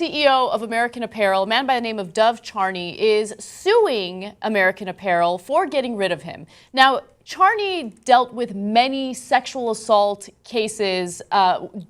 ex-CEO of American Apparel, a man by the name of Dov Charney, is suing American Apparel for getting rid of him. Now, Charney dealt with many sexual assault cases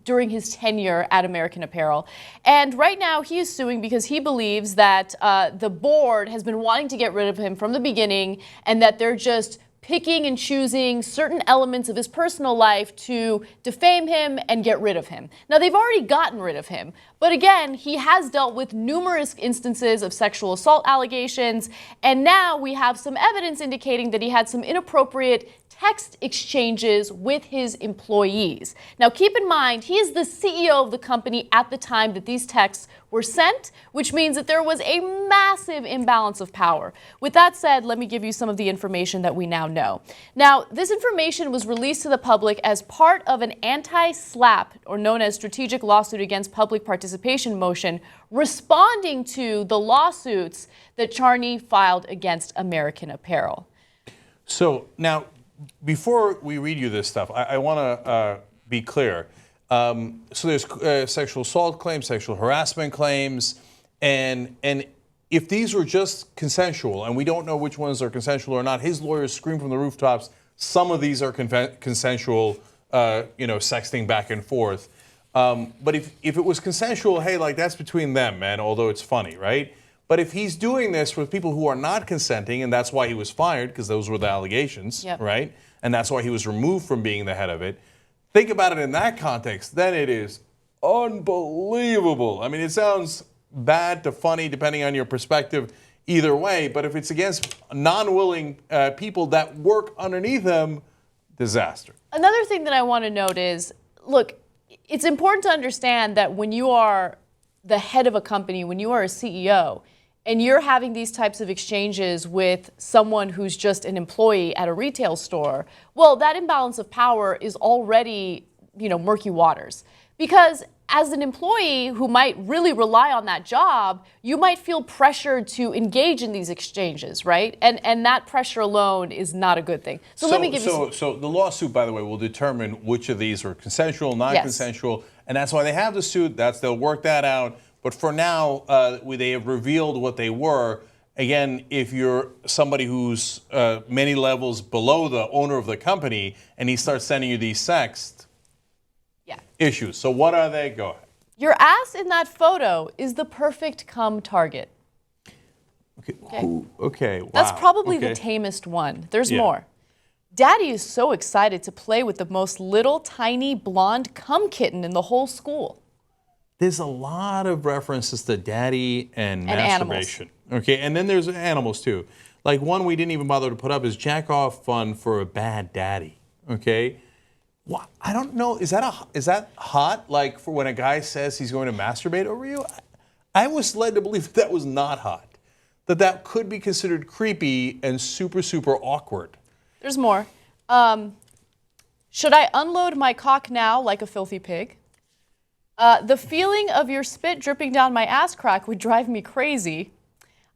during his tenure at American Apparel. And right now he is suing because he believes that the board has been wanting to get rid of him from the beginning and that they're just picking and choosing certain elements of his personal life to defame him and get rid of him. Now, they've already gotten rid of him, but again, he has dealt with numerous instances of sexual assault allegations, and now we have some evidence indicating that he had some inappropriate text exchanges with his employees. Now, keep in mind, he is the CEO of the company at the time that these texts were sent, which means that there was a massive imbalance of power. With that said, let me give you some of the information that we now know. Now, this information was released to the public as part of an anti-SLAPP, or known as strategic lawsuit against public participation motion, responding to the lawsuits that Charney filed against American Apparel. So now, before we read you this stuff, I want to be clear. So there's sexual assault claims, sexual harassment claims, and if these were just consensual, and we don't know which ones are consensual or not, his lawyers scream from the rooftops, some of these are consensual, sexting back and forth. But if it was consensual, hey, like that's between them, man, although it's funny, right? But if he's doing this with people who are not consenting, and that's why he was fired, because those were the allegations, right? And that's why he was removed from being the head of it. Think about it in that context, then it is unbelievable. I mean, it sounds bad to funny, depending on your perspective, either way. But if it's against non-willing people that work underneath them, disaster. Another thing that I want to note is, look, it's important to understand that when you are the head of a company, when you are a CEO, and you're having these types of exchanges with someone who's just an employee at a retail store, well, that imbalance of power is already, murky waters. Because as an employee who might really rely on that job, you might feel pressured to engage in these exchanges, right? And that pressure alone is not a good thing. So let me give you So the lawsuit, by the way, will determine which of these are consensual, non-consensual, and that's why they have the suit. They'll work that out. But for now, they have revealed what they were. Again, if you're somebody who's many levels below the owner of the company and he starts sending you these sexts issues. So what are they? Go ahead. Your ass in that photo is the perfect cum target. Okay. Wow. That's probably the tamest one. There's more. Daddy is so excited to play with the most little, tiny, blonde cum kitten in the whole school. There's a lot of references to daddy and masturbation. Animals. Okay, and then there's animals too. Like one we didn't even bother to put up is jack off fun for a bad daddy. Okay, well, I don't know. Is that hot? Like for when a guy says he's going to masturbate over you? I was led to believe that was not hot. That could be considered creepy and super, super awkward. There's more. Should I unload my cock now like a filthy pig? The feeling of your spit dripping down my ass crack would drive me crazy.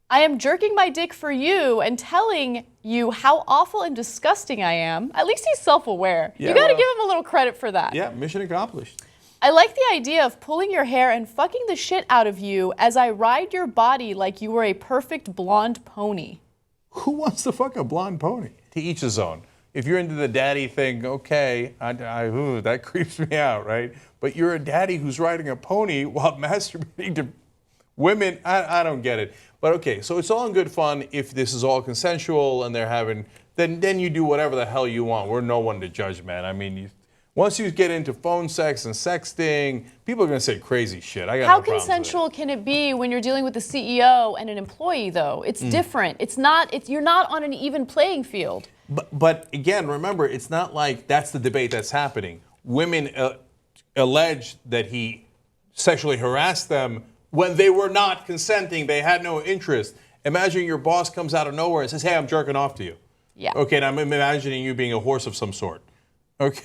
I am jerking my dick for you and telling you how awful and disgusting I am. At least he's self-aware. You gotta give him a little credit for that. Yeah, mission accomplished. I like the idea of pulling your hair and fucking the shit out of you as I ride your body like you were a perfect blonde pony. Who wants to fuck a blonde pony? To each his own. If you're into the daddy thing, okay, that creeps me out, right? But you're a daddy who's riding a pony while masturbating to women. I don't get it. But okay, so it's all in good fun if this is all consensual and they're having, then you do whatever the hell you want. We're no one to judge, man. I mean, once you get into phone sex and sexting, people are going to say crazy shit. I got How no problems consensual with it. can it be when you're dealing with a CEO and an employee, though? It's different. It's not. You're not on an even playing field. But again, remember, it's not like that's the debate that's happening. Women allege that he sexually harassed them when they were not consenting. They had no interest. Imagine your boss comes out of nowhere and says, hey, I'm jerking off to you. Yeah. Okay, and I'm imagining you being a horse of some sort. Okay.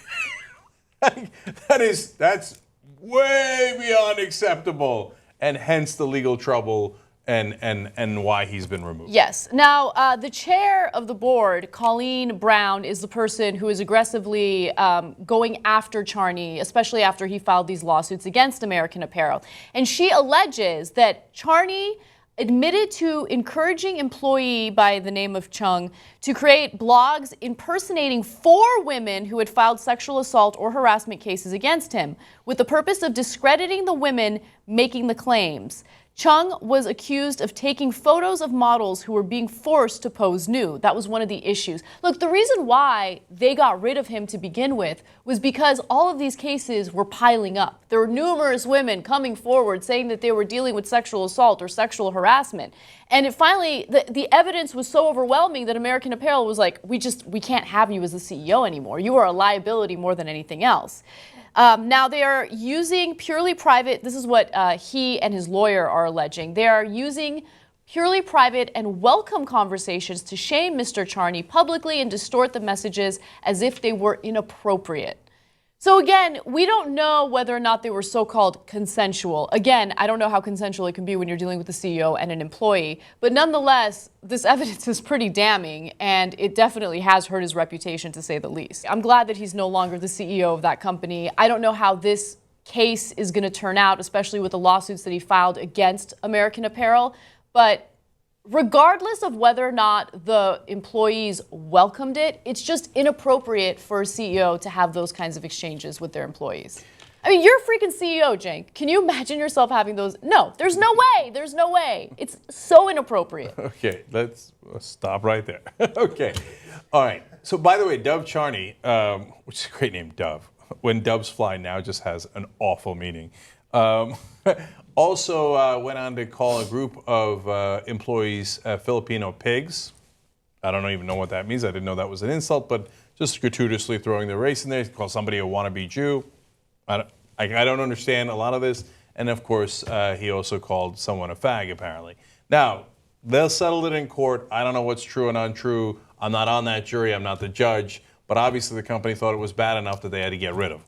That's way beyond acceptable, and hence the legal trouble and why he's been removed. Yes. Now, the chair of the board, Colleen Brown, is the person who is aggressively going after Charney, especially after he filed these lawsuits against American Apparel. And she alleges that Charney admitted to encouraging employee by the name of Cenk to create blogs impersonating 4 women who had filed sexual assault or harassment cases against him, with the purpose of discrediting the women making the claims. Cenk was accused of taking photos of models who were being forced to pose nude. That was one of the issues. Look, the reason why they got rid of him to begin with was because all of these cases were piling up. There were numerous women coming forward saying that they were dealing with sexual assault or sexual harassment. And it finally, the evidence was so overwhelming that American Apparel was like, we can't have you as the CEO anymore. You are a liability more than anything else. Now, they are using purely private, this is what he and his lawyer are alleging. They are using purely private and welcome conversations to shame Mr. Charney publicly and distort the messages as if they were inappropriate. So again, we don't know whether or not they were so-called consensual. Again, I don't know how consensual it can be when you're dealing with the CEO and an employee, but nonetheless, this evidence is pretty damning, and it definitely has hurt his reputation, to say the least. I'm glad that he's no longer the CEO of that company. I don't know how this case is going to turn out, especially with the lawsuits that he filed against American Apparel, but regardless of whether or not the employees welcomed it, it's just inappropriate for a CEO to have those kinds of exchanges with their employees. I mean, you're a freaking CEO, Cenk. Can you imagine yourself having those? No, there's no way. There's no way. It's so inappropriate. Okay, let's stop right there. Okay. All right. So, by the way, Dov Charney, which is a great name, Dov. When doves fly now just has an awful meaning. Also went on to call a group of employees Filipino pigs. I don't even know what that means. I didn't know that was an insult, but just gratuitously throwing the race in there. Call somebody a wannabe Jew. I don't understand a lot of this. And of course, he also called someone a fag, apparently. Now, they'll settle it in court. I don't know what's true and untrue. I'm not on that jury. I'm not the judge. But obviously, the company thought it was bad enough that they had to get rid of him.